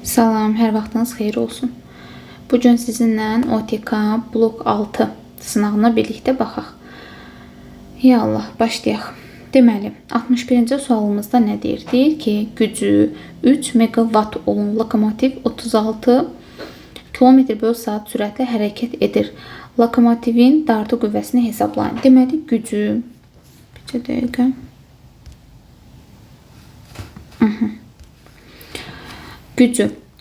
Salam, hər vaxtınız xeyir olsun. Bugün sizinlə OTK blok 6 sınağına birlikdə baxaq. Ya Allah, başlayaq. Deməli, 61-ci sualımızda nə deyir? Deyir ki, gücü 3 megawatt olan lokomotiv 36 km/saat sürətlə hərəkət edir. Lokomotivin dartı qüvvəsini hesablayın. Deməli, gücü bir dəqiqə.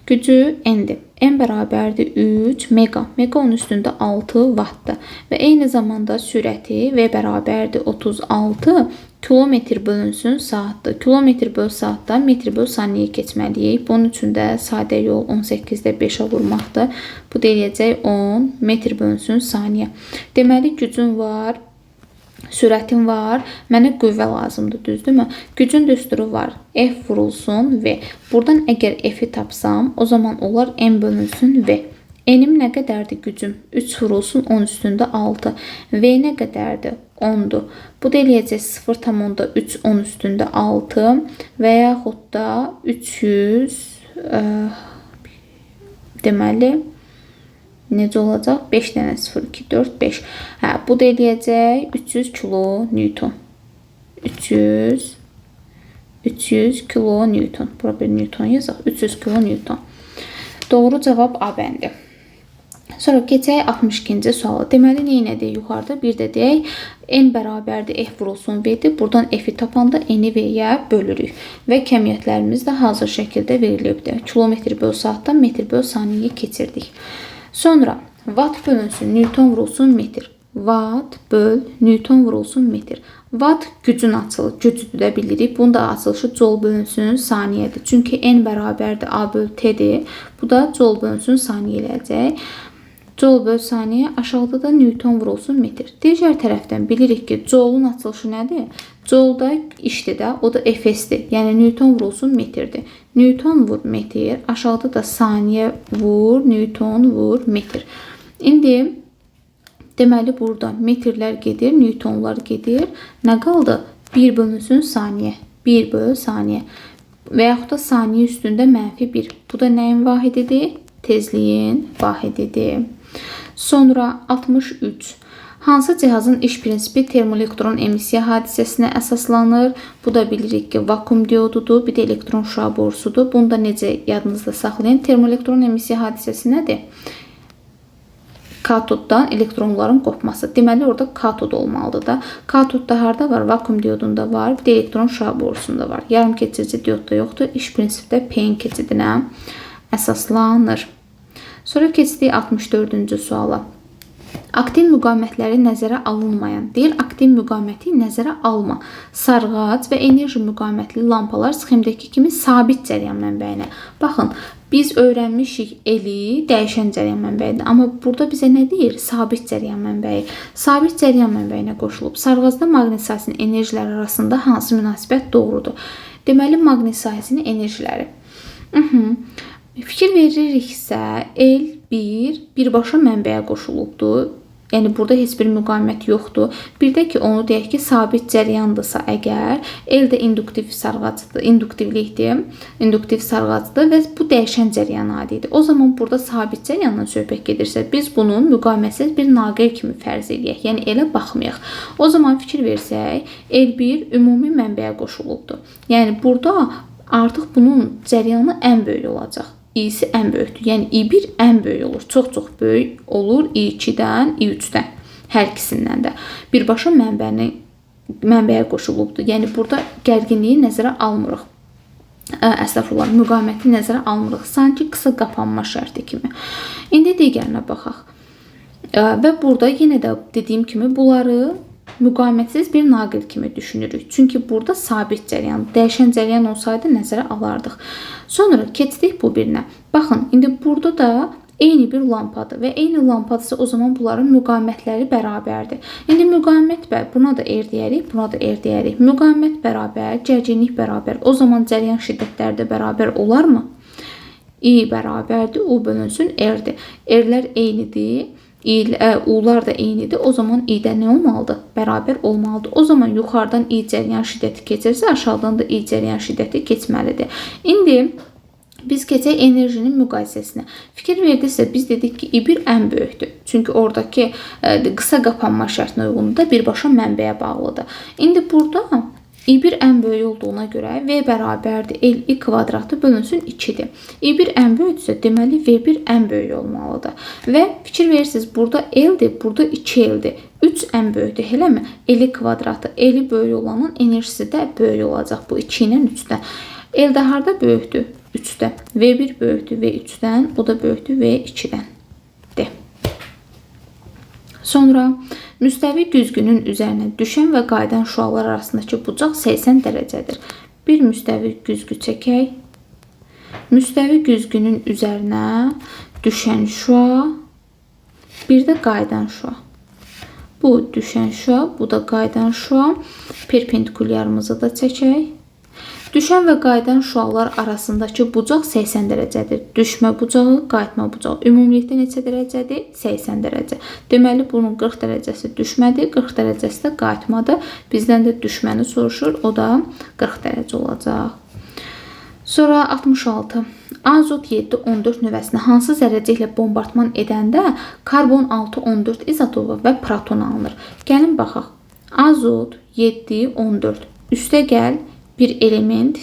Gücü N'dir. N bərabərdir 3 mega. Mega onun üstündə 6 wattdır. Və eyni zamanda sürəti V bərabərdir 36 kilometr bölünsün saatdır. Kilometr böl saatdan metr böl saniyə keçməliyik. Bunun üçün də sadə yol 18-də 5-ə vurmaqdır. Bu da eləyəcək 10 metr bölünsün saniyə. Deməli, gücün var. Sürətin var, mənə qüvvə lazımdır, düzdürmü? Gücün düsturu var, F vurulsun V. Buradan əgər F-i tapsam, o zaman olar M bölünsün V. N-im nə qədərdir gücüm? 3 vurulsun 10 üstündə 6. V nə qədərdir? 10'dur. Bu da eləyəcək 0,3 10 üstündə 6 və yaxud da 300 deməli necə olacaq? 5 dənə 0, 2, 4, 5. Bu da eləyəcək 300 kilo Newton. 300 kilo Newton. Bura bir Newton yazaq. 300 kilo Newton. Doğru cavab A bəndi. Sonra keçək 62-ci suala. Deməli, neynədir yuxarıda? Bir də deyək, N bərabərdir F vurulsun V-dir. Buradan F-i tapanda N-i V-yə bölürük. Və kəmiyyətlərimiz də hazır şəkildə verilibdir. Kilometr böl saatdan metr böl saniyyə keçirdik. Sonra watt bölünsün Newton vurulsun metr. Watt böl Newton vurulsun metr. Watt gücün açılır, gücüdür də bilirik. Bunun da açılışı joule bölünsün saniyədir. Çünki N bərabərdir A böl T-dir. Bu da joule bölünsün saniyə eləyəcək. Joule böl saniyə, aşağıda da Newton vurulsun metr. Digər tərəfdən bilirik ki, joule'un açılışı nədir? Joule da işdir də, o da Fs-dir. Yəni Newton vurulsun metrdir. Newton vur metr, aşağıda da saniyə vur, Newton vur metr. İndi deməli burada metrlər gedir, Newtonlar gedir. Nə qaldı? 1 bölünsün saniyə. 1 böl saniyə. Və yaxud da saniyə üstündə -1. Bu da nəyin vahididir? Tezliyin vahididir. Sonra 63. Hansı cihazın iş prinsipi termoelektron emissiya hadisəsinə əsaslanır? Bu da bilirik ki, vakum diodudur, bir də elektron şüa borusudur. Bunu da necə yadınızda saxlayın? Termoelektron emissiya hadisəsi nədir? Katoddan elektronların qopması. Deməli, orada katod olmalıdır da. Katodda harda var? Vakum diodunda var, bir də elektron şüa borusunda var. Yarım keçirici diodda yoxdur. İş prinsipdə P-in keçidinə əsaslanır. Sonra keçdik 64-cü suala. Aktiv müqamətləri nəzərə alınmayan. Deyir, aktiv müqaməti nəzərə alma. Sarğac və enerji müqamətli lampalar sxemdəki kimi sabit cəryan mənbəyinə. Baxın, biz öyrənmişik eli dəyişən cəryan mənbəyidir. Amma burada bizə nə deyir? Sabit cəryan mənbəyi. Sabit cəryan mənbəyinə qoşulub. Sarğacda maqnit sahəsinin enerjiləri arasında hansı münasibət doğrudur? Deməli, maqnit sahəsinin enerjiləri. Fikir veririksə, L1 birbaşa mənbəyə qoşulubdur. Yəni, burada heç bir müqamət yoxdur. Bir də ki, onu deyək ki, sabit cəriyandırsa əgər, L də induktiv sarğacdır, induktivlikdir, induktiv sarğacdır və bu dəyişən cəriyana aiddir. O zaman burada sabit cəriyandan söhbət gedirsə, biz bunun müqamətsiz bir naqil kimi fərz edək. Yəni, elə baxmayaq. O zaman fikir versək, L1 ümumi mənbəyə qoşulubdur. Yəni, burada artıq bunun cəriyanı ən böyük olacaq. İ'si ən böyükdür. Yəni I1 ən böyük olur. Çox-çox böyük olur I2-dən, I3-dən. Hər ikisindən də. Birbaşa mənbəyə qoşulubdur. Yəni burada gərginliyi nəzərə almırıq. Əstəğfurullah, müqaməti nəzərə almırıq. Sanki qısa qapanma şərti kimi. İndi digərinə baxaq. Və burada yenə də dediyim kimi bunları müqamətsiz bir naqil kimi düşünürük. Çünki burada sabit cəryan, dəyişən cəryan olsaydı nəzərə alardıq. Sonra keçdik bu birinə. Baxın, indi burada da eyni bir lampadır və eyni lampadırsa o zaman bunların müqamətləri bərabərdir. İndi müqamət buna da R deyərik, buna da R deyərik. Müqamət bərabər, gərginlik bərabər. O zaman cəryan şiddətləri də bərabər olarmı? I bərabərdir, U bölünsün R-dir. R-lər eynidir. U'lar da eynidir. O zaman i'də nə olmalıdır? Bərabər olmalıdır. O zaman yuxarıdan i cəryan şiddəti keçirsə, aşağıdan da i cəryan şiddəti keçməlidir. İndi Biz keçək enerjinin müqayisəsinə. Fikir verdinizsə, biz dedik ki, I1 ən böyükdür. Çünki oradakı qısa qapanma şərtinə uyğunluqda birbaşa mənbəyə bağlıdır. İndi burada I1 ən böyük olduğuna görə V bərabərdir L-I kvadratı bölünsün 2-dir. I1 ən böyükdürsə, deməli V1 ən böyük olmalıdır. Və fikir verirsiniz, burada L-dir, burada 2L-dir. 3 ən böyükdür, eləmi? L-I kvadratı, L-I böyük olanın enerjisi də böyük olacaq bu 2 ilə 3-dən. L də harada böyükdür? 3-də. V1 böyükdür V3-dən, o da böyükdür V2-dən. Sonra müstəvi güzgünün üzərinə düşən və qayıdan şüalar arasındakı bucaq 80 dərəcədir. Bir müstəvi güzgü çəkək. Müstəvi güzgünün üzərinə düşən şüa, bir də qayıdan şüa. Bu düşən şüa, bu da qayıdan şüa. Perpendikulyarımızı da çəkək. Düşən və qayıdan şüalar arasındakı bucaq 80 dərəcədir. Düşmə bucağı, qayıtma bucağı. Ümumilikdə neçə dərəcədir? 80 dərəcə. Deməli, bunun 40 dərəcəsi düşmədir, 40 dərəcəsi də qayıtmadır. Bizdən də düşməni soruşur, o da 40 dərəcə olacaq. Sonra 66. Azot 7-14 nüvəsini hansı zərrəciklə bombardman edəndə karbon 6-14 izotopu və proton alınır? Gəlin baxaq. Azot 7-14 üstə gəl bir element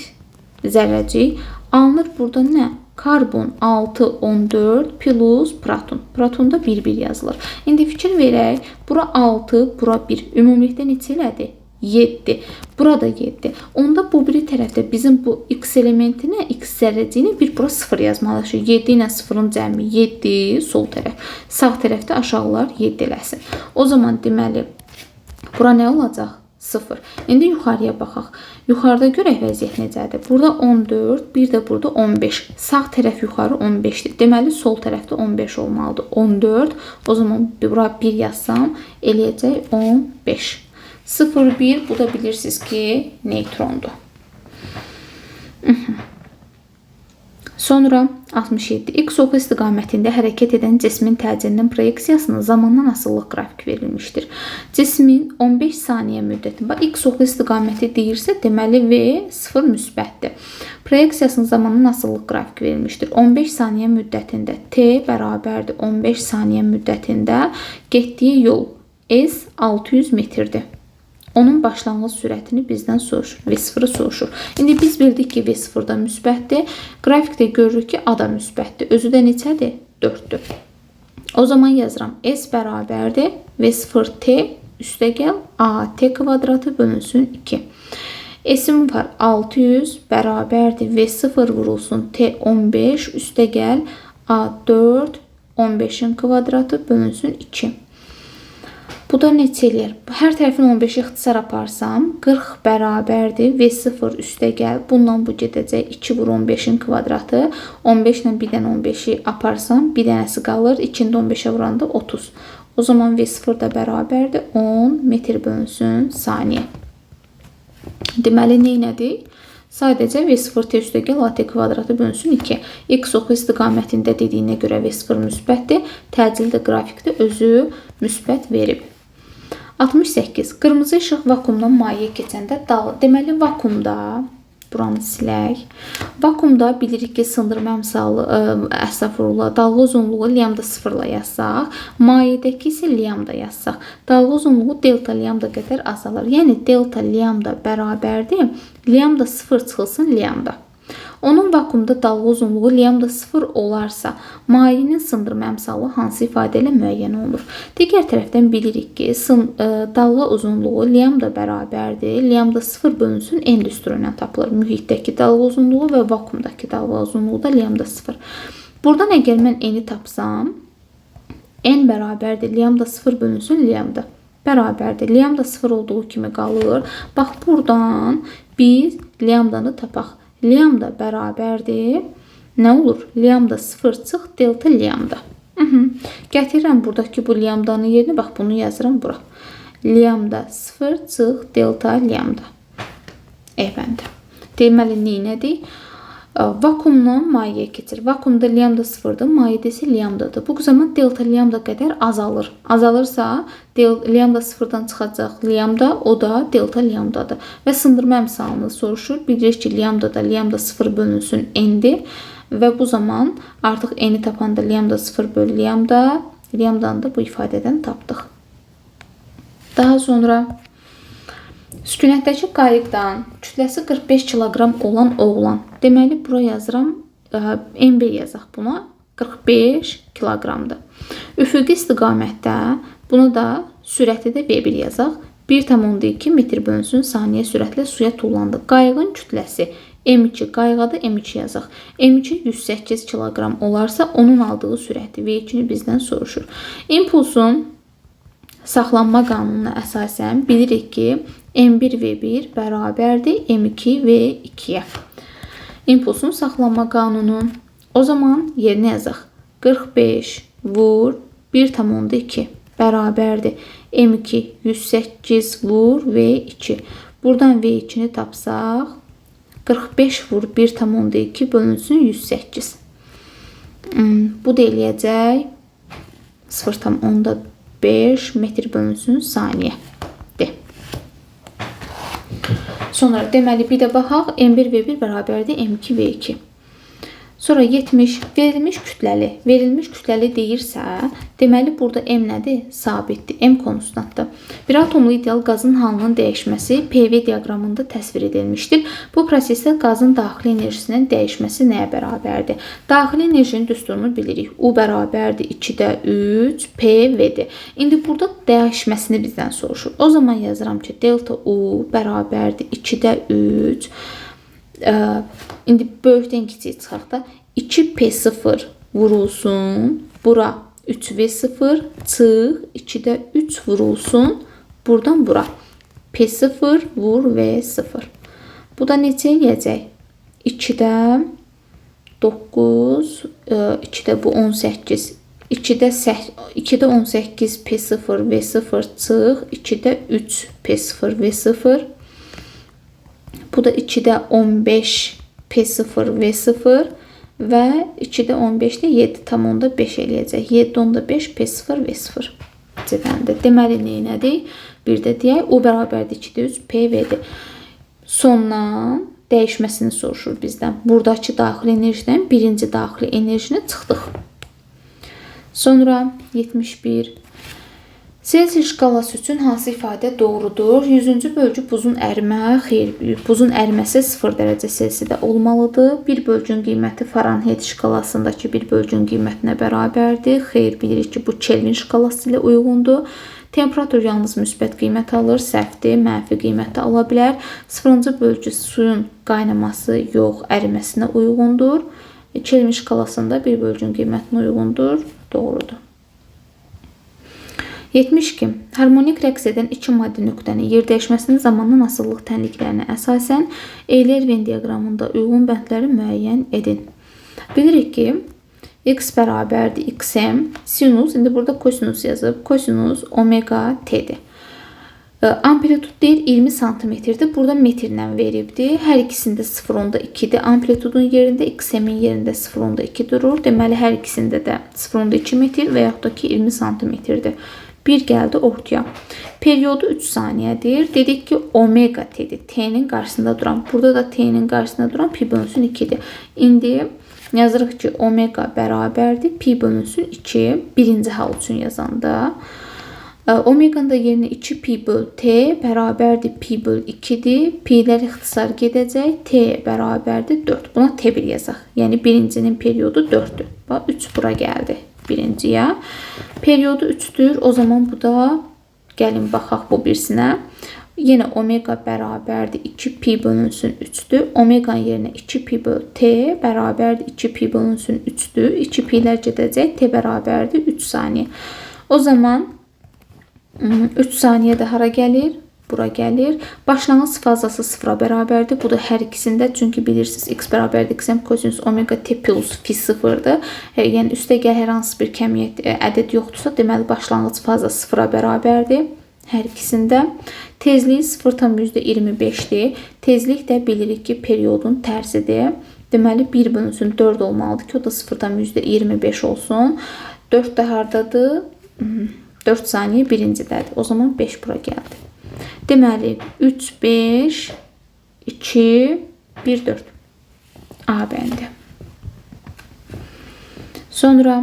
zərrəcik alınır. Burada nə? Karbon 6-14 plus proton. Protonda 1-1 yazılır. İndi fikir verək. Bura 6, bura 1. Ümumilikdə neçə elədi? 7. Burada 7. Onda bu biri tərəfdə bizim bu x elementinə, x zərrəciyinə bir bura 0 yazmalıyıq. 7 ilə 0-ın cəmi 7, sol tərəf. Sağ tərəfdə aşağılar 7 eləsin. O zaman deməli, bura nə olacaq? 0. İndi yuxarıya baxaq. Yuxarıda görək vəziyyət necədir? Burada 14, bir də burada 15. Sağ tərəf yuxarı 15-dir. Deməli, sol tərəfdə 15 olmalıdır. 14. O zaman bura 1 yazsam, eləyəcək 15. 0, 1, bu da bilirsiniz ki, neytrondur. Sonra 67. X oxu istiqamətində hərəkət edən cismin təcilinin proyeksiyasının zamandan asıllıq qrafiki verilmişdir. Cismin 15 saniyə müddətində X oxu istiqaməti deyirsə, deməli V 0 müsbətdir. Proyeksiyasının zamandan asıllıq qrafiki verilmişdir. 15 saniyə müddətində T bərabərdir 15 saniyə müddətində getdiyi yol S 600 metrdir. Onun başlanğıc sürətini bizdən soruşur. V0-ı soruşur. İndi biz bildik ki, V0 da müsbətdir. Qrafikdə görürük ki, A da müsbətdir. Özü də neçədir? 4-dür. O zaman yazıram. S bərabərdir. V0T üstə gəl. AT kvadratı bölünsün 2. S-im var 600 bərabərdir. V0 vurulsun T 15 üstə gəl. A4 15-in kvadratı bölünsün 2. Bu da neçə eləyər? Hər tərəfin 15-i ixtisar aparsam, 40 bərabərdir. V0 üstə gəl. Bundan bu gedəcək. 2 vur 15-in kvadratı. 15 ilə 1-dən 15-i aparsam, bir dənəsi qalır. 2-dən 15-ə vuranda 30. O zaman V0 da bərabərdir. 10 metr bölünsün saniyə. Deməli, neynədik? Sadəcə V0T üstə gəl, AT kvadratı bölünsün 2. X oxu istiqamətində dediyinə görə V0 müsbətdir. Təcil də qrafikdə özü müsbət verib. 68. Qırmızı işıq vakuumdan mayeyə keçəndə deməli, vakuumda, buranı silək. Vakuumda bilirik ki, sındırma əmsalı, dalğa uzunluğu lambda 0-la yazsaq, mayedəki isə lambda yazsaq, dalğa uzunluğu delta lambda qədər azalır. Yəni, delta lambda bərabərdir, lambda 0 çıxılsın lambda. Onun vakuumda dalğa uzunluğu lambda 0 olarsa, mayenin sındırma əmsalı hansı ifadə ilə müəyyən olunur? Digər tərəfdən bilirik ki, dalğa uzunluğu lambda bərabərdir. Lambda 0 bölünsün n düsturuyla tapılır. Mühitdəki dalğa uzunluğu və vakuumdakı dalğa uzunluğu da lambda 0. Buradan əgər mən n-i tapsam, n bərabərdir. Lambda 0 bölünsün lambda bərabərdir. Lambda 0 olduğu kimi qalır. Bax, buradan biz lambdanı tapaq. Lambda bərabərdir. Nə olur? Lambda 0 çıx, delta lambda. Gətirirəm buradakı bu lambdanın yerinə. Bax, bunu yazıram bura. Lambda 0 çıx, delta lambda. Eybəndə. Deməli, neynədir? Vakuumdan mayeyə keçir. Vakuumda lambda 0-dır, mayədə isə lambdadır. Bu zaman delta lambda qədər azalır. Azalırsa, lambda 0-dan çıxacaq lambda, o da delta lambdadır. Və sındırma əmsalını soruşur. Bilirik ki, lambda da lambda 0 bölünsün n-dir. və bu zaman artıq n-i tapanda lambda 0 bölü lambda, lambdanı da bu ifadədən tapdıq. Daha sonra sükunətdəki qayıqdan kütləsi 45 kiloqram olan oğlan. Deməli, bura yazıram, M1 yazaq buna, 45 kiloqramdır. Üfüqi istiqamətdə, bunu da sürəti də V1 yazaq. 1,2 metr bölünsün saniyə sürətlə suya tullandı. Qayığın kütləsi M2, qayığa da M2 yazaq. M2 108 kiloqram olarsa, onun aldığı sürəti V2-ni bizdən soruşur. İmpulsun saxlanma qanununa əsasən bilirik ki, M1 V1 bərabərdir M2 V2-yə. İmpulsun saxlanma qanunu. O zaman yerinə yazaq. 45 vur 1,2 bərabərdir. M2 108 vur V2. Buradan V2-ni tapsaq, 45 vur 1,2 bölünsün 108. Bu da eləyəcək 0,5 metr bölünsün saniyədir. Sonra deməli bir də baxaq, M1 V1 bərabərdir M2 V2. Sonra 70 verilmiş kütləli deyirsə, deməli burada M nədir? Sabitdir. M konstantdır. Bir atomlu ideal qazın halının dəyişməsi PV diaqramında təsvir edilmişdir. Bu prosesdə qazın daxili enerjisinin dəyişməsi nəyə bərabərdir? Daxili enerjinin düsturunu bilirik. U bərabərdir 2-də 3 PV-dir. İndi burada dəyişməsini bizdən soruşur. O zaman yazıram ki, delta U bərabərdir 2-də 3. İndi böyükdən kiçik çıxaq da 2P0 vurulsun, bura 3V0 çıx, 2-də 3 vurulsun, buradan bura P0 vur V0. Bu da necə eləyəcək? 2-də 9, 2-də bu 18, 2-də 18 P0 V0 çıx, 2-də 3 P0 V0. Bu da 2-də 15 P0 V0 və 2-də 15-də 7,5 eləyəcək. 7,5 P0 V0. Deməli, neynədir? Bir də deyək, U bərabərdir 2-də 3 PV-dir. Sondan dəyişməsini soruşur bizdən. Buradakı daxili enerjidən birinci daxili enerjini çıxdıq. Sonra 71. Selsius şkalası üçün hansı ifadə doğrudur? 100-cü bölgü buzun ərimə, xeyr, buzun əriməsi 0 dərəcə Selsidə olmalıdır. Bir bölgün qiyməti Fahrenheit şkalasındakı bir bölgün qiymətinə bərabərdir. Xeyr, bilirik ki, bu Kelvin şkalası ilə uyğundur. Temperatur yalnız müsbət qiymət alır, səhvdir, mənfi qiymət ala bilər. 0-cı bölgü suyun qaynaması yox, əriməsinə uyğundur. Kelvin şkalasında bir bölgün qiymətinə uyğundur, doğrudur. 72. Harmonik rəqs edən iki maddi nöqtənin yerdəyişməsinin zamandan asıllıq tənliklərinə əsasən Euler Venn diaqramında uyğun bəndləri müəyyən edin. Bilirik ki, x bərabərdir xm, sinus, indi burada kosinus yazıb, kosinus omega t'dir. Amplitud deyir 20 santimetrdir. Burada metrlə veribdir. Hər ikisində 0,2-dir. Amplitudun yerində, xm-in yerində 0,2 durur. Deməli, hər ikisində də 0,2 metr və yaxud da ki 20 santimetrdir. Bir gəldi ortaya. Periodu 3 saniyədir. Dedik ki, omega t'dir. T'nin qarşısında duran. Burada da t'nin qarşısında duran pi bölünsün 2-dir. İndi yazırıq ki, omega bərabərdir. Pi bölünsün 2. Birinci hal üçün yazanda. Omeganın da yerinə 2 pi böl t bərabərdir pi böl 2-dir. Pi'lər ixtisar gedəcək. T bərabərdir 4. Buna T1 yazaq. Yəni birincinin periodu 4-dür. Bax, 3 bura gəldi birinciyə. Periodu 3-dür. O zaman bu da gəlin baxaq bu birisinə. Yenə omega bərabərdir 2 pi bölünsün 3-dür. Omeganın yerinə 2 pi böl t bərabərdir 2 pi bölünsün 3-dür. 2 pi'lər gedəcək. T bərabərdir 3 saniyə. O zaman 3 saniyə də hara gəlir? Bura gəlir. Başlanğıc fazası 0-a bərabərdir. Bu da hər ikisində. Çünki bilirsiniz, x bərabərdir xm kosinus omega t plus fi 0-dır. Yəni, üstə gəl hər hansı bir kəmiyyət ədəd yoxdursa, deməli, başlanğıc faza 0-a bərabərdir. Hər ikisində. Tezliyi 0,25-dir. Tezlik də bilirik ki, periodun tərsidir. Deməli, 1 bölünsün 4 olmalıdır ki, o da 0,25 olsun. 4 də hardadır? 4 saniyə birincidədir. O zaman 5 bura gəldi. Deməli, 3, 5, 2, 1, 4. A bəndi. Sonra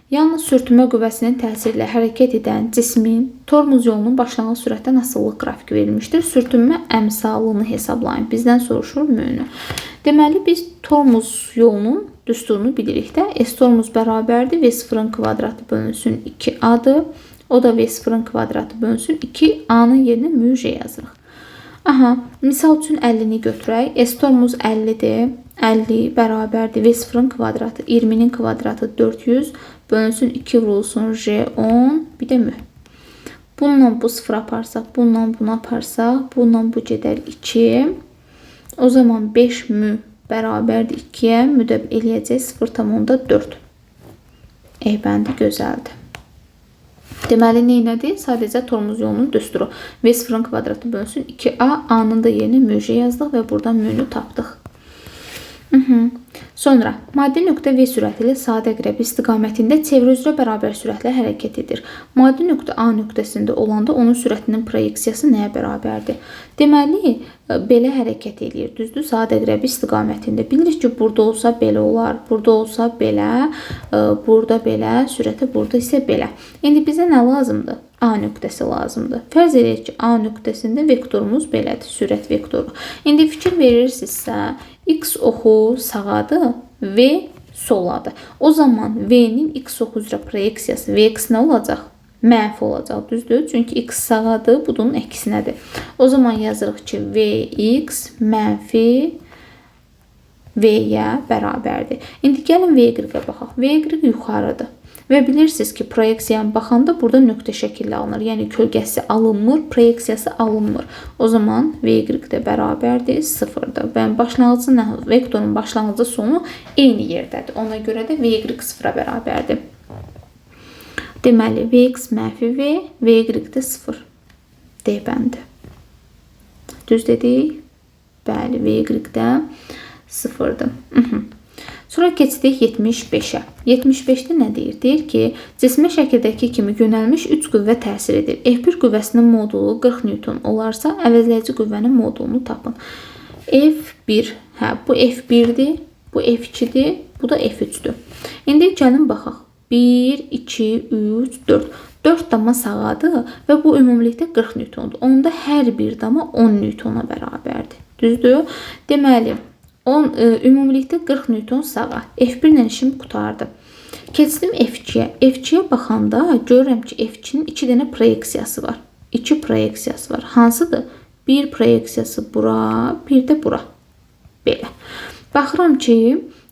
yalnız sürtünmə qüvvəsinin təsiri ilə hərəkət edən cismin tormuz yolunun başlanğıc sürətdən asıllıq qrafiki verilmişdir. Sürtünmə əmsalını hesablayın. Bizdən soruşur münü. Deməli, biz tormuz yolunun düsturunu bilirik də. S tormuz bərabərdir. V0-ın kvadratı bölünsün 2A-dır. O da V0-ın kvadratı bölünsün 2A-nın yerinə müj yazırıq. Aha, misal üçün 50-ni götürək. S tormuz 50-dir. 50 bərabərdir. V0-ın kvadratı 20-nin kvadratı 400 bölünsün 2 vurulsun J10 bir də mü. Bununla bu 0 aparsaq, bununla bunu aparsaq, bununla bu gedər 2. O zaman 5 mü bərabərdir 2-yə, müdəb eləyəcək 0,4. Eybəndi, gözəldir. Deməli, neynədir? Sadəcə tormuz yolunun düsturu. V0-ın kvadratı bölünsün 2A, A-nın da yerinə müjə yazdıq və buradan münü tapdıq. Sonra maddi nöqtə V sürəti ilə sadə qrəb istiqamətində çevrə üzrə bərabər sürətlə hərəkət edir. Maddi nöqtə A nöqtəsində olanda onun sürətinin proyeksiyası nəyə bərabərdir? Deməli, belə hərəkət edir, düzdür? Sadə qrəb istiqamətində. Bilirik ki, burada olsa belə olar, burada olsa belə, burada belə, sürətə burada isə belə. İndi bizə nə lazımdır? A nöqtəsi lazımdır. Fərz edək ki, A nöqtəsində vektorumuz belədir, sürət vektoru. İndi fikir verirsinizsə, x oxu sağadır, V soladır. O zaman V-nin x oxu üzrə proyeksiyası Vx nə olacaq? Mənfi olacaq, düzdür? Çünki x sağadır, bu bunun əksinədir. O zaman yazırıq ki, Vx mənfi V-yə bərabərdir. İndi gəlin V-yə baxaq. V-y yuxarıdır. Və bilirsiniz ki, proyeksiyaya baxanda burada nöqtə şəkilli alınır. Yəni, kölgəsi alınmır, proyeksiyası alınmır. O zaman V-y də bərabərdir, 0-dır. Və vektorun başlanğıcı sonu eyni yerdədir. Ona görə də V-y 0-a bərabərdir. Deməli, Vx mənfi V, V-y də 0. D bəndi. Düz dedik? Bəli, V-y də 0-dır. Sonra keçdik 75-ə. 75-də nə deyir? Deyir ki, cismə şəkildəki kimi yönəlmiş 3 qüvvə təsir edir. F1 qüvvəsinin modulu 40 Newton olarsa, əvəzləyici qüvvənin modulunu tapın. F1, bu F1-dir, bu F2-dir, bu da F3-dür. İndi gəlin baxaq. 1, 2, 3, 4. 4 dama sağadır və bu ümumilikdə 40 Newtondur. Onda hər bir dama 10 Newtona bərabərdir. Düzdür? Deməli, ümumilikdə 40 Newton sağa. F1 ilə işim qutardı. Keçdim F2-yə. F2-yə baxanda görürəm ki, F2-nin 2 dənə proyeksiyası var. 2 proyeksiyası var. Hansıdır? Bir proyeksiyası bura, bir də bura. Belə. Baxıram ki,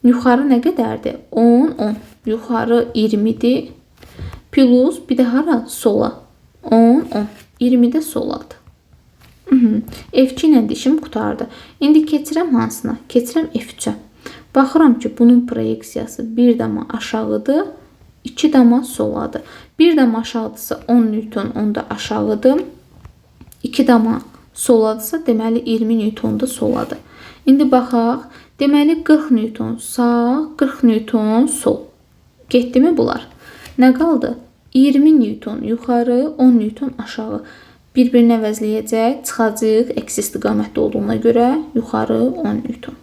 yuxarı nə qədərdir? 10, 10. Yuxarı 20-dir. Plus bir də hara? Sola. 10, 10. 20 də soladır. F2 ilə dişim qutardı. İndi keçirəm hansına? Keçirəm F3-ə. Baxıram ki, bunun proyeksiyası bir dama aşağıdır, 2 dama soladır. Bir dama aşağıdırsa 10 Newton, onda aşağıdır. 2 dama soladırsa, deməli 20 Newton da soladır. İndi baxaq. Deməli 40 Newton sağ, 40 Newton sol. Getdi mi bunlar? Nə qaldı? 20 Newton yuxarı, 10 Newton aşağı. Bir-birini əvəzləyəcək, çıxacaq, əks istiqamətdə olduğuna görə yuxarı 10 Newton.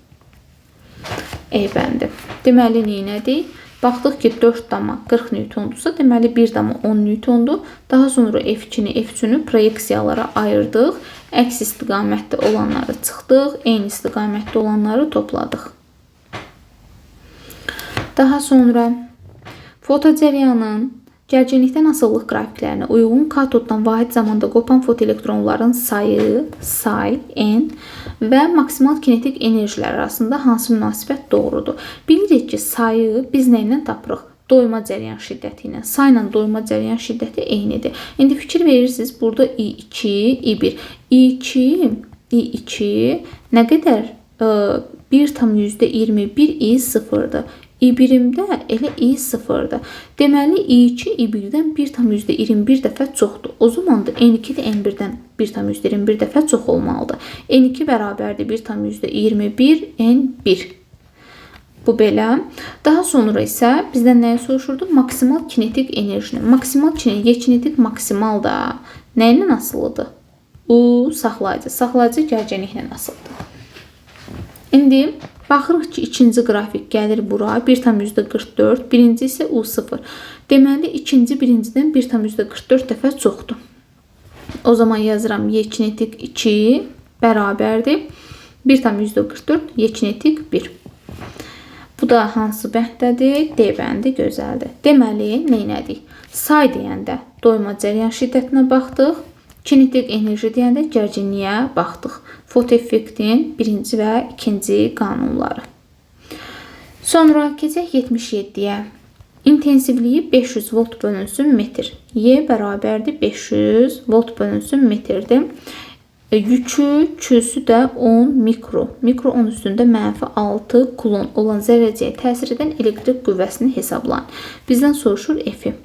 Eybəndi. Deməli, neynədir? Baxdıq ki, 4 dama 40 Newtondursa, deməli 1 dama 10 Newtondur. Daha sonra F2-ni, F3-ünü proyeksiyalara ayırdıq. Əks istiqamətdə olanları çıxdıq, eyni istiqamətdə olanları topladıq. Daha sonra fotocəryanın gərginlikdən asıllıq qrafiklərinə uyğun katoddan vahid zamanda qopan fotoelektronların sayı, say, n və maksimal kinetik enerjilər arasında hansı münasibət doğrudur? Bilirik ki, sayı biz nə ilə tapırıq? Doyma cəryan şiddəti ilə. Sayla doyma cəryan şiddəti eynidir. İndi fikir verirsiniz, burada I2, I1. I2 nə qədər? 1,21 I0-dır. I1-də elə I0-dır. Deməli, I2 I1-dən 1,21 dəfə çoxdur. O zaman da N2 də N1-dən 1,21 dəfə çox olmalıdır. N2 bərabərdir 1,21 N1. Bu belə. Daha sonra isə bizdən nəyə soruşurdu? Maksimal kinetik enerjini. Maksimal kinetik maksimal da nə ilə asılıdır? U saxlayıcı. Saxlayıcı gərginliklə asılıdır. İndi Baxırıq ki, ikinci qrafik gəlir bura 1,44, birinci isə U0. Deməli, ikinci birincidən 1,44 dəfə çoxdur. O zaman yazıram y kinetik 2 bərabərdir 1,44 y kinetik 1. Bu da hansı bəndədir? D bəndi gözəldir. Deməli, neynədik? Say deyəndə doyma cəryan şiddətinə baxdıq. Kinetik enerji deyəndə gərginliyə baxdıq. Fotoeffektin birinci və ikinci qanunları. Sonra keçək 77-yə. İntensivliyi 500 volt bölünsün metr. Y bərabərdir 500 volt bölünsün metrdir. Yükü, Q'su da 10 mikro. Mikro 10 üstündə -6 kulon olan zərrəciyə təsir edən elektrik qüvvəsini hesablayın. Bizdən soruşur F-i.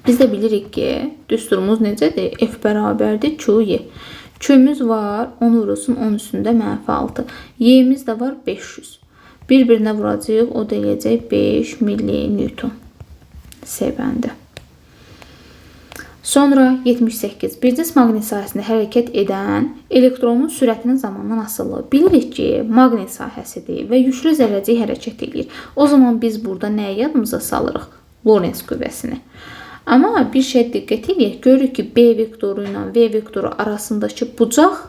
Biz də bilirik ki, düsturumuz necədir? F bərabərdir Q-Y. Q'müz var, 10 vurulsun 10 üstündə -6. Y'miz də var 500. Bir-birinə vuracaq, o da eləyəcək 5 milli-newton. S bəndi. Sonra 78. Bir cins maqnit sahəsində hərəkət edən elektronun sürətinin zamandan asılılığı. Bilirik ki, maqnit sahəsidir və yüklü zərrəcik hərəkət edir. O zaman biz burada nəyi yadımıza salırıq? Lorentz qüvvəsini. Amma bir şey diqqət edək, görürük ki, B vektoru ilə V vektoru arasındakı bucaq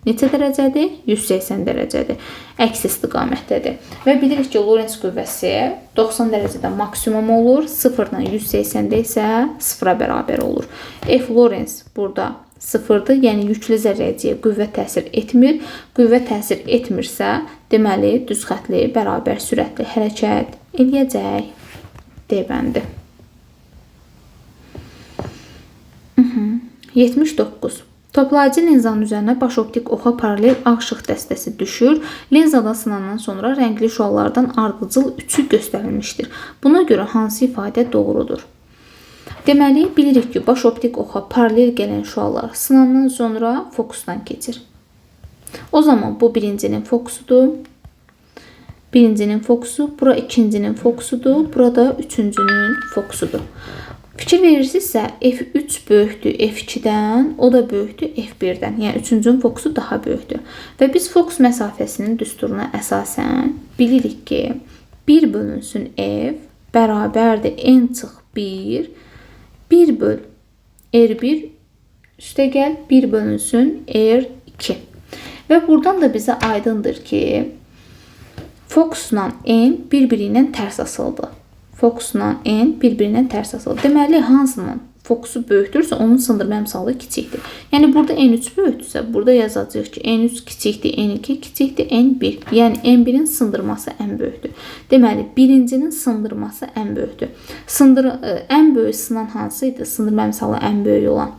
neçə dərəcədir? 180 dərəcədir. Əks istiqamətdədir. Və bilirik ki, Lorentz qüvvəsi 90 dərəcədə maksimum olur, 0-dan 180-də isə 0-a bərabər olur. F Lorentz burada 0-dır, yəni yüklü zərrəciyə qüvvə təsir etmir. Qüvvə təsir etmirsə, deməli, düz xətli, bərabər sürətli hərəkət eləyəcək. D bəndi. 79. Toplayıcı linzanın üzərinə baş optik oxa paralel ağ işıq dəstəsi düşür. Linzadan sınandan sonra rəngli şüalardan ardıcıl üçü göstərilmişdir. Buna görə hansı ifadə doğrudur? Deməli, bilirik ki, baş optik oxa paralel gələn şüalar sınandan sonra fokusdan keçir. O zaman bu birincinin fokusudur. Birincinin fokusu, bura ikincinin fokusudur, burada üçüncünün fokusudur. Fikir verirsinizsə, F3 böyükdür F2-dən, o da böyükdür F1-dən. Yəni, üçüncünün fokusu daha böyükdür. Və biz fokus məsafəsinin düsturuna əsasən bilirik ki, 1 bölünsün F bərabərdir N çıx 1, 1 böl R1 üstə gəl 1 bölünsün R2. Və buradan da bizə aydındır ki, fokusla N bir-biri ilə tərs asılıdır. Fokusla N bir-birindən tərs asılır. Deməli, hansının fokusu böyükdürsə, onun sındırma əmsalı kiçikdir. Yəni, burada N3 böyükdürsə, burada yazacaq ki, N3 kiçikdir, N2 kiçikdir, N1. Yəni, N1-in sındırması ən böyükdür. Deməli, birincinin sındırması ən böyükdür. Ən böyük sınan hansıydı? Sındırma əmsalı ən böyük olan.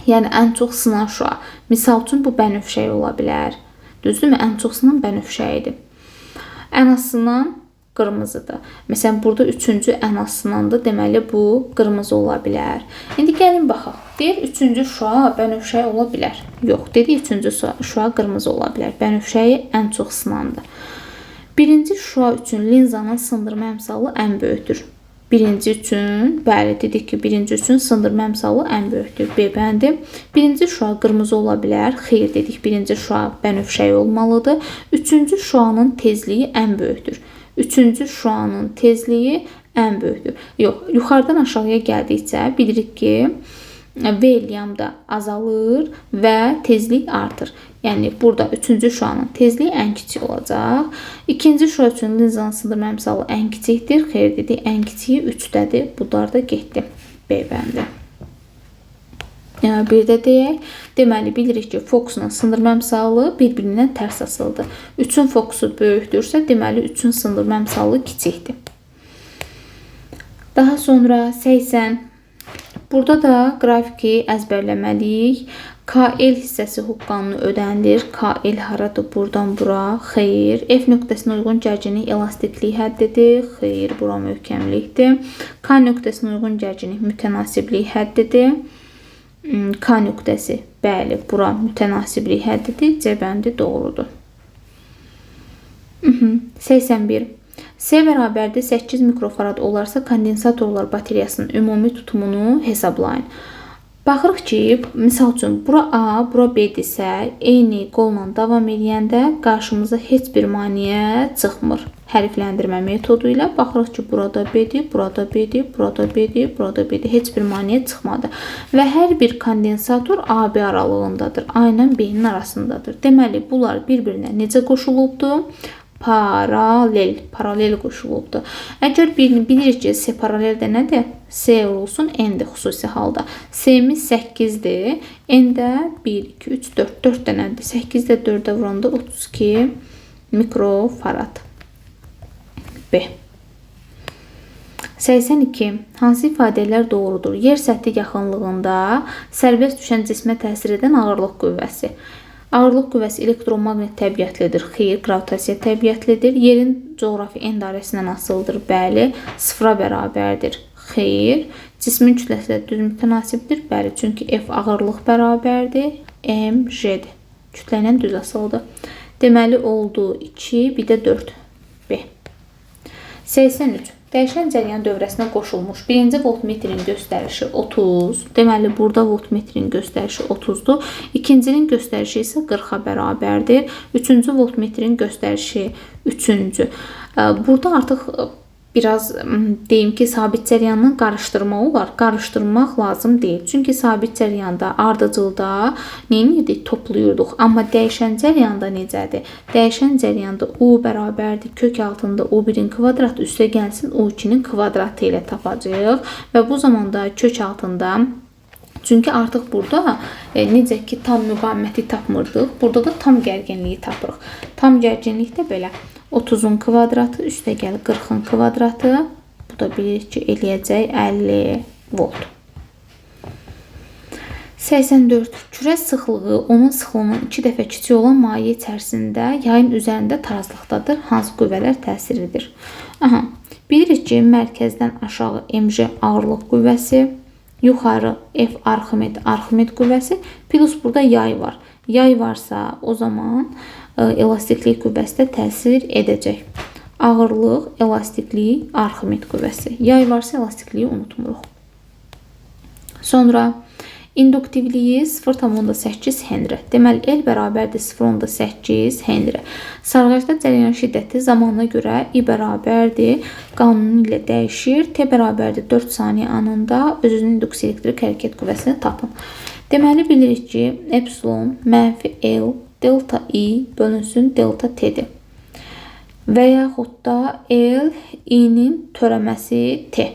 Yəni, ən çox sınan şüa. Misal üçün, bu bənövşəyi ola bilər. Düzdürmü? Ən çox sınan bənövşəyidir. Ən az sınan qırmızıdır. Məsələn, burada üçüncü ən az sınandır. Deməli, bu qırmızı ola bilər. İndi gəlin baxaq. Deyir, üçüncü şüa bənövşəyi ola bilər. Yox, dedi, üçüncü şüa qırmızı ola bilər. Bənövşəyi ən çox sınandır. Birinci şüa üçün linzanın sındırma əmsalı ən böyükdür. Birinci üçün, bəli, dedik ki, birinci üçün sındırma əmsalı ən böyükdür. B bəndi. Birinci şüa qırmızı ola bilər. Xeyr, dedik, birinci şüa bənövşəyi olmalıdır. Üçüncü şüanın tezliyi ən böyükdür. Üçüncü şüanın tezliyi ən böyükdür. Yox, yuxarıdan aşağıya gəldikcə bilirik ki, V lambda azalır və tezlik artır. Yəni, burada üçüncü şüanın tezliyi ən kiçik olacaq. İkinci şüa üçün linzanın sındırma əmsalı ən kiçikdir. Xeyr, dedik, ən kiçiyi 3-dədir. Bunlar da getdi. B bəndi. Bir də deyək, deməli, bilirik ki, fokusun sındırma əmsalı bir-birindən tərs asılıdır. 3-ün fokusu böyükdürsə, deməli, 3-ün sındırma əmsalı kiçikdir. Daha sonra 80. Burada da qrafiki əzbərləməliyik. KL hissəsi huqqanını ödənilir. KL haradır? Buradan bura. Xeyr. F nöqtəsinə uyğun gərginlik elastiklik həddidir. Xeyr, bura möhkəmlikdir. K nöqtəsinə uyğun gərginlik mütənasiblik həddidir. K nöqtəsi, bəli, bura mütənasiblik həddidir. C bəndi doğrudur. 81. S bərabərdir 8 mikrofarad olarsa kondensatorlar bateriyasının ümumi tutumunu hesablayın. Baxırıq ki, misal üçün, bura A, bura B-dirsə, eyni qolla davam edəndə qarşımıza heç bir maneə çıxmır. Hərfləndirmə metodu ilə baxırıq ki, burada B-dir, burada B-dir, burada B-dir, burada B-dir. Heç bir maneə çıxmadı. Və hər bir kondensator AB aralığındadır. A ilə B-nin arasındadır. Deməli, bunlar bir-birinə necə qoşulubdur? Paralel qoşulubdur. Əgər birini bilirik ki, S paralel də nədir? S olsun, N-dir xüsusi halda. S-miz 8-dir. N-də 1, 2, 3, 4. 4 dənədir. 8-də 4-ə vuranda 32 mikrofarad. B. 82. Hansı ifadələr doğrudur? Yer səthi yaxınlığında sərbəst düşən cismə təsir edən ağırlıq qüvvəsi. Ağırlıq qüvvəsi elektromaqnet təbiətlidir. Xeyr, gravitasiya təbiətlidir. Yerin coğrafi en dairəsindən asılıdır. Bəli, sıfıra bərabərdir. Xeyr, cismin kütləsi də düz mütənasibdir. Bəli, çünki F ağırlıq bərabərdir. M, J'dir. Kütlə ilə düz asılıdır. Deməli, oldu 2, bir də 4. B. 83. Dəyişən cəryan dövrəsinə qoşulmuş birinci voltmetrin göstərişi 30. Deməli, burada voltmetrin göstərişi 30-dur. İkincinin göstərişi isə 40-a bərabərdir. Üçüncü voltmetrin göstərişi 3-cü. Burada artıq biraz deyim ki, sabit cəryanla qarışdırma olar. Qarışdırmaq lazım deyil. Çünki sabit cəryanda, ardıcılda neyini toplayırdıq. Amma dəyişən cəryanda necədir? Dəyişən cəryanda U bərabərdir. Kök altında U1-in kvadratı üstə gəlsin U2-nin kvadratı ilə tapacağıq. Və bu zamanda kök altında, çünki artıq burada necə ki tam müqaviməti tapmırdıq. Burada da tam gərginliyi tapırıq. Tam gərginlik də belə. 30-un kvadratı üstə gəl 40-ın kvadratı. Bu da bilirik ki, eləyəcək 50 volt. 84. Kürə sıxlığı onun sıxlığının 2 dəfə kiçik olan maye içərisində yayın üzərində tarazlıqdadır. Hansı qüvvələr təsir edir? Bilirik ki, mərkəzdən aşağı mg ağırlıq qüvvəsi, yuxarı F Arximed qüvvəsi, plus burada yay var. Yay varsa o zaman elastiklik qüvvəsi də təsir edəcək. Ağırlıq, elastiklik, Arximed qüvvəsi. Yay varsa elastikliyi unutmuruq. Sonra induktivliyi 0,8 Henry. Deməli, L bərabərdir 0,8 Henry. Sarğacda cəryan şiddəti zamana görə I bərabərdir. Qanunu ilə dəyişir. T bərabərdir 4 saniyə anında özünün induksiya elektrik hərəkət qüvvəsini tapın. Deməli, bilirik ki, epsilon mənfi L delta I bölünsün delta T'dir. Və yaxud da L I-nin törəməsi T.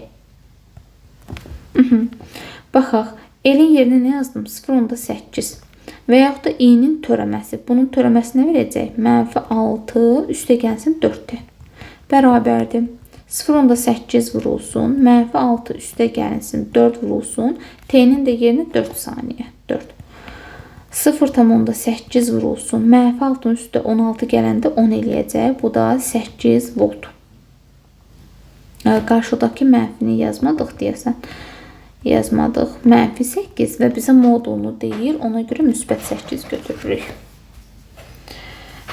Baxaq, L-in yerinə nə yazdım? 0,8. Və yaxud da I-nin törəməsi. Bunun törəməsi nə verəcək? Mənfi 6 üstə gəlsin 4T. Bərabərdir. 0,8 vurulsun. Mənfi 6 üstə gəlinsin 4 vurulsun. T-nin də yerinə 4 saniyə. 4. 0,8 vurulsun. Mənfi 6-ın üstə 16 gələndə 10 eləyəcək. Bu da 8 volt. Qarşıdakı mənfini yazmadıq deyəsən. Yazmadıq. Mənfi 8 və bizə modulunu deyir. Ona görə müsbət 8 götürürük.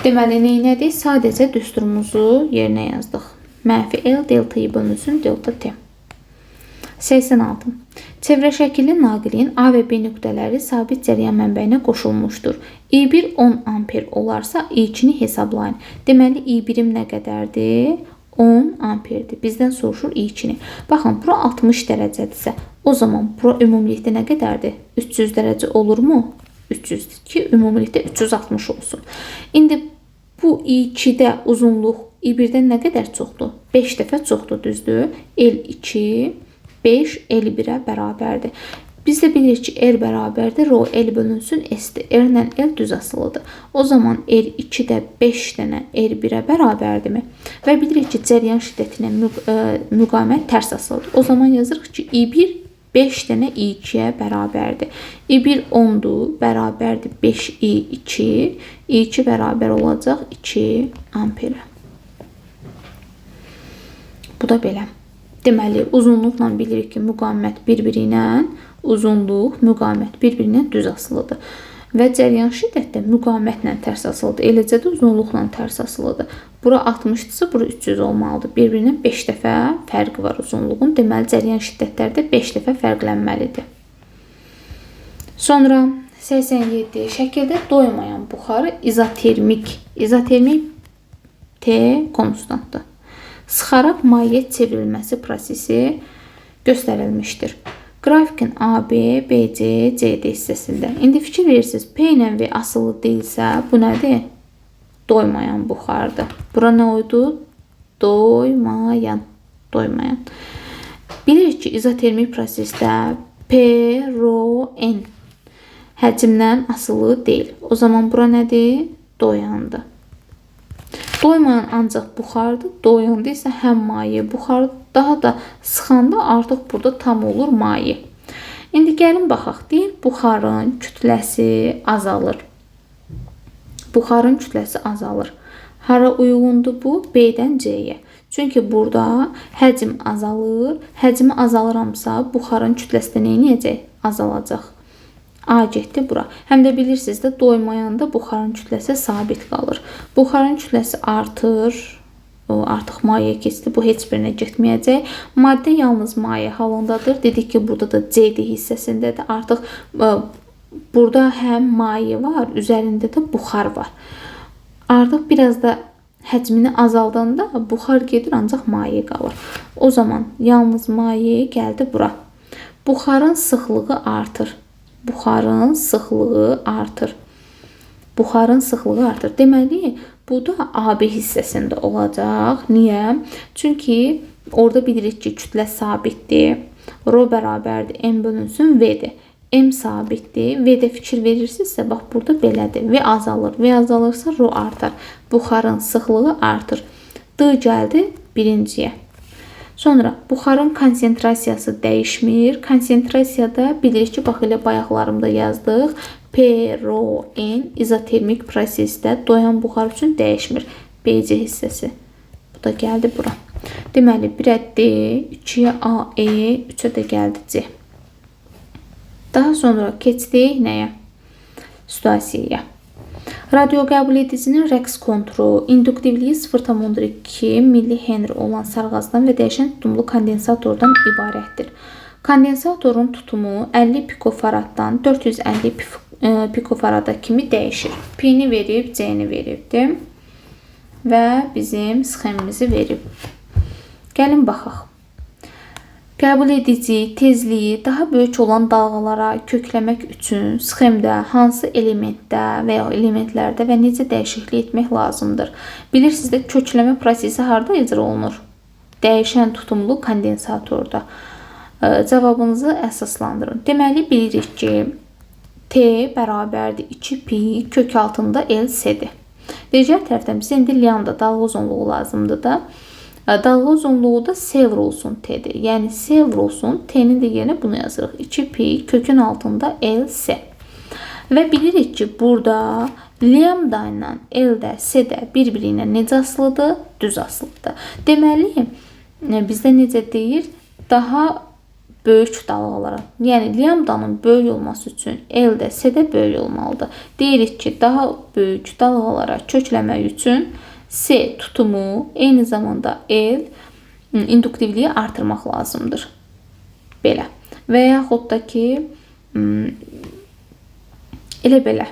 Deməli, neynədik? Sadəcə düsturumuzu yerinə yazdıq. Mənfi L delta I bölünsün delta T. 86. Çevrə şəkilli naqilin A və B nöqtələri sabit cəryan mənbəyinə qoşulmuşdur. I1 10 amper olarsa I2-ni hesablayın. Deməli, I1-im nə qədərdir? 10 amperdir. Bizdən soruşur I2-ni. Baxın, bura 60 dərəcədirsə, o zaman bura ümumilikdə nə qədərdir? 300 dərəcə olurmu? 300-dür ki, ümumilikdə 360 olsun. İndi bu I2-də uzunluq I1-dən nə qədər çoxdur? 5 dəfə çoxdur, düzdür? L2, 5, L1-ə bərabərdir. Biz də bilirik ki, R bərabərdir, rho L bölünsün S-dir. R ilə L düz asılıdır. O zaman R2 də 5 dənə R1-ə bərabərdirmi? Və bilirik ki, cəryan şiddətinə müqavimət tərs asılıdır. O zaman yazırıq ki, I1 5 dənə I2-yə bərabərdir. I1 10-dur, bərabərdir 5 I2. I2 bərabər olacaq 2 amperə. Bu da belə. Deməli, uzunluqla bilirik ki, müqavimət bir-biri ilə, uzunluq, müqavimət bir-birinə düz asılıdır. Və cəryan şiddəti müqavimətlə tərs asılıdır. Eləcə də uzunluqla tərs asılıdır. Bura 60-dırsa, bura 300 olmalıdır. Bir-birindən 5 dəfə fərqi var uzunluğun. Deməli, cəryan şiddətləri də 5 dəfə fərqlənməlidir. Sonra 87 şəkildə doymayan buxarı izotermik. İzotermik T konstantdır. Sıxaraq maye çevrilməsi prosesi göstərilmişdir. Qrafikin AB, BC, CD hissəsində. İndi fikir verirsiniz, P ilə V asılı deyilsə, bu nədir? Doymayan buxardır. Bura nə oldu? Doymayan. Bilirik ki, izotermik prosesdə P, Rho, N həcmdən asılı deyil. O zaman bura nədir? Doyandı. Doymayan ancaq buxardır. Doyanda isə həm maye buxardır. Daha da sıxanda artıq burada tam olur maye. İndi gəlin baxaq. Deyir, buxarın kütləsi azalır. Buxarın kütləsi azalır. Hara uyğundur bu? B-dən C-yə. Çünki burada həcm azalır. Həcmi azalıramsa buxarın kütləsi də nə edəcək? Azalacaq. A getdi bura. Həm də bilirsiniz də doymayanda buxarın kütləsi sabit qalır. Buxarın kütləsi artır. Artıq maye keçdi. Bu heç birinə getməyəcək. Maddə yalnız maye halındadır. Dedik ki, burada da CD hissəsindədir. Artıq burada həm maye var, üzərində də buxar var. Artıq biraz da həcmini azaldanda buxar gedir, ancaq maye qalır. O zaman yalnız maye gəldi bura. Buxarın sıxlığı artır. Buxarın sıxlığı artır. Buxarın sıxlığı artır. Deməli, bu da AB hissəsində olacaq. Niyə? Çünki orada bilirik ki, kütlə sabitdir. Rho bərabərdir. M bölünsün V-dir. M sabitdir. V-də fikir verirsinizsə, bax burada belədir. V azalır. V azalırsa Rho artar. Buxarın sıxlığı artır. D gəldi birinciyə. Sonra buxarın konsentrasiyası dəyişmir. Konsentrasiyada bilirik ki, bax elə bayaqlarımda yazdıq. P, Rho, N izotermik prosesdə doyan buxar üçün dəyişmir. BC hissəsi. Bu da gəldi bura. Deməli, 1-ə D, 2-yə A, E, 3-ə də gəldi C. Daha sonra keçdik nəyə? Situasiyaya. Radio qəbul edicinin rəqs konturu induktivliyi 0,2 mH olan sarğazdan və dəyişən tutumlu kondensatordan ibarətdir. Kondensatorun tutumu 50 pikofaraddan 450 pikofarada kimi dəyişir. P-ni verib, C-ni veribdir və bizim sxemimizi verib. Gəlin baxaq. Qəbul edici tezliyi daha böyük olan dalğalara kökləmək üçün sxemdə hansı elementdə və ya elementlərdə və necə dəyişiklik etmək lazımdır? Bilirsiniz də kökləmə prosesi harda icra olunur? Dəyişən tutumlu kondensatorda. Cavabınızı əsaslandırın. Deməli, bilirik ki, T bərabərdir 2pi kök altında LC-dir. Digər tərəfdən bizə indi lambda dalğa uzunluğu lazımdır da. Dalğa uzunluğu da S vurulsun T'dir. Yəni S vurulsun T'nin də yerinə bunu yazırıq. 2pi kökün altında LC. Və bilirik ki, burada lambda ilə L də S də bir-biri ilə necə asılıdır? Düz asılıdır. Deməli, bizdə necə deyir? Daha böyük dalğalara, yəni lambdanın böyük olması üçün L də S də böyük olmalıdır. Deyirik ki, daha böyük dalğalara kökləmək üçün S tutumu, eyni zamanda L induktivliyi artırmaq lazımdır. Belə. Və yaxud da ki, elə belə.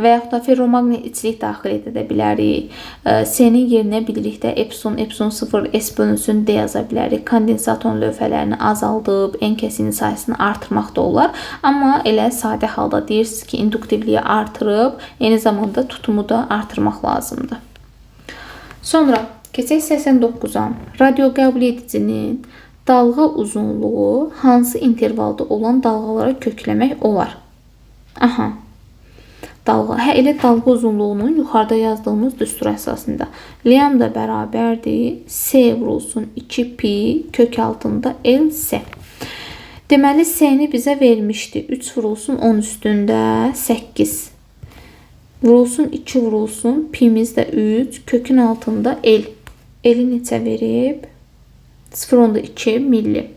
Və yaxud da ferromaqnetçilik daxil edə bilərik. S-nin yerinə bilirik də epsilon 0, S bölünsün D yaza bilərik. Kondensatorun lövhələrini azaldıb, N kəsiyinin sayısını artırmaq da olar. Amma elə sadə halda deyirsiniz ki, induktivliyi artırıb, eyni zamanda tutumu da artırmaq lazımdır. Sonra keçək 89-a. Radio qəbul edicinin dalğa uzunluğu hansı intervalda olan dalğalara kökləmək olar? Aha. Elə dalğa uzunluğunun yuxarıda yazdığımız düstur əsasında. Lambda bərabərdir. S vurulsun 2pi kök altında LC. Deməli, S-ni bizə vermişdi. 3 vurulsun 10 üstündə 8. Vurulsun 2 vurulsun. P'miz də 3. Kökün altında L. L-i neçə verib? 0,2 milli.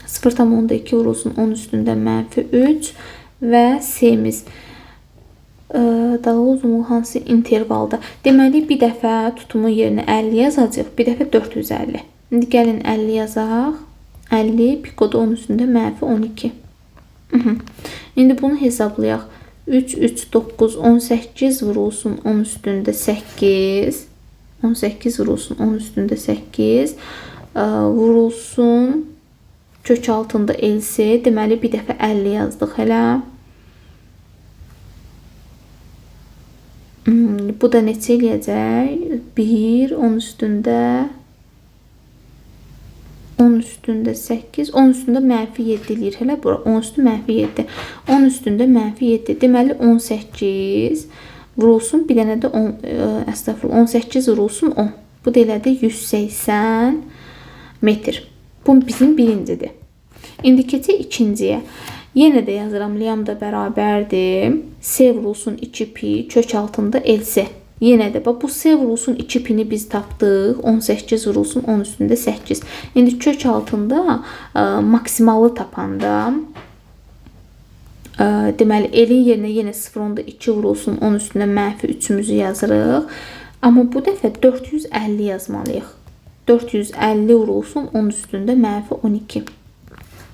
0,2 vurulsun 10 üstündə -3 və S-miz dalğa uzunluğu hansı intervalda? Deməli, bir dəfə tutumun yerinə 50 yazacaq, bir dəfə 450. İndi gəlin 50 yazaq. 50 pikoda 10 üstündə -12. İndi bunu hesablayaq. 3, 3, 9, 18 vurulsun 10 üstündə 8. 18 vurulsun 10 üstündə 8. Vurulsun kök altında LC. Deməli bir dəfə 50 yazdıq hələ. Bu da neçə eləyəcək? 1, 10 üstündə 10 üstündə 8, 10 üstündə mənfi 7 eləyir. Hələ bura 10 üstü mənfi 7. 10 üstündə mənfi 7. Deməli 18 vurulsun. Bir dənə də 10, əstəğfurullah, 18 vurulsun 10. Bu da elədi 180 metr. Bu bizim birincidir. İndi keçək ikinciyə. Yenə də yazıram. Lambda bərabərdir. S vurulsun 2 pi kök altında LC. Yenə də bu S vurulsun 2 pini biz tapdıq. 18 vurulsun 10 üstündə 8. İndi kök altında maksimalı tapanda deməli L-in yerinə yenə 0.2 vurulsun 10 üstündə mənfi 3-ümüzü yazırıq. Amma bu dəfə 450 yazmalıyıq. 450 vurulsun 10 üstündə mənfi 12.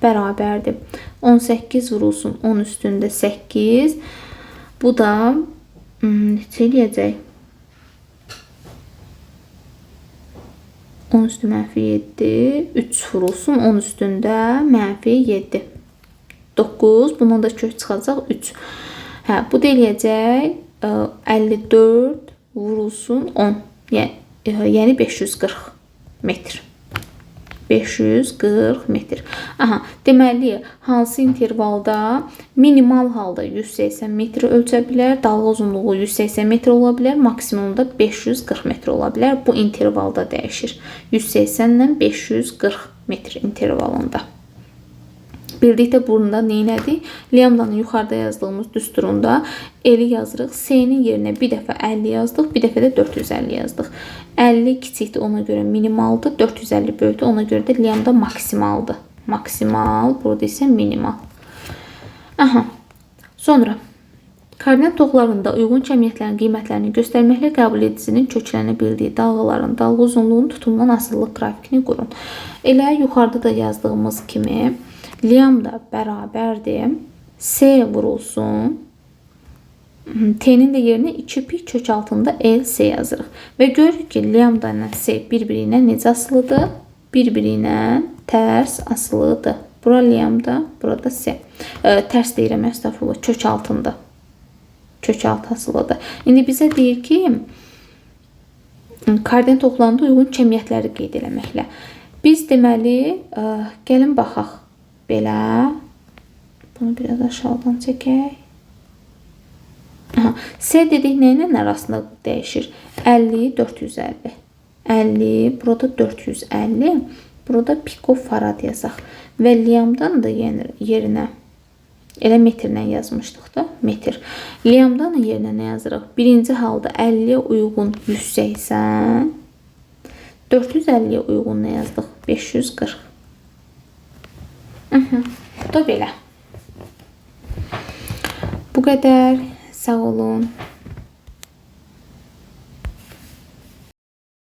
Bərabərdir. 18 vurulsun 10 üstündə 8. Bu da neçə eləyəcək? 10 üstü mənfi 7. 3 vurulsun 10 üstündə mənfi 7. 9. Bundan da kök çıxacaq 3. Bu da eləyəcək 54 vurulsun 10. Yəni 540 metr. 540 metr. Deməli, hansı intervalda minimal halda 180 metr ölçə bilər, dalğa uzunluğu 180 metr ola bilər, maksimumda 540 metr ola bilər. Bu intervalda dəyişir. 180 ilə 540 metr intervalında. Birlikdə burada neynədik? Lambdanın yuxarıda yazdığımız düsturunda L-i yazırıq. S-nin yerinə bir dəfə 50 yazdıq, bir dəfə də 450 yazdıq. 50 kiçikdir, ona görə minimaldır. 450 böyükdür, ona görə də lambda maksimaldır. Maksimal, burada isə minimal. Sonra koordinat toxlarında uyğun cəmiyyətlərin qiymətlərini göstərməklə qəbul edicinin köklənə bildiyi dalğaların dalğa uzunluğunun tutumdan asılılıq qrafikini qurun. Elə yuxarıda da yazdığımız kimi lambda bərabərdir. S vurulsun. T'nin də yerinə 2 pi kök altında LC yazırıq. Və görürük ki, lambda ilə S bir-biri ilə necə asılıdır? Bir-biri ilə tərs asılıdır. Bura lambda, burada S. Tərs deyirəm, əstəğfurullah, kök altında. Kök altı asılıdır. İndi bizə deyir ki, koordinat toxlarında uyğun cəmiyyətləri qeyd eləməklə. Biz deməli, gəlin baxaq. Belə. Bunu biraz aşağıdan çəkək. S dedik nə ilə arasında dəyişir? 50, 450. 50, burada 450. Burada pikofarad yazaq. Və lambdan da yerinə elə metrlə yazmışdıq da. Metr. Lambdan yerinə nə yazırıq? Birinci halda 50-yə uyğun 180. 450-yə uyğun nə yazdıq? 540. Bu da belə. Bu qədər. Sağ olun.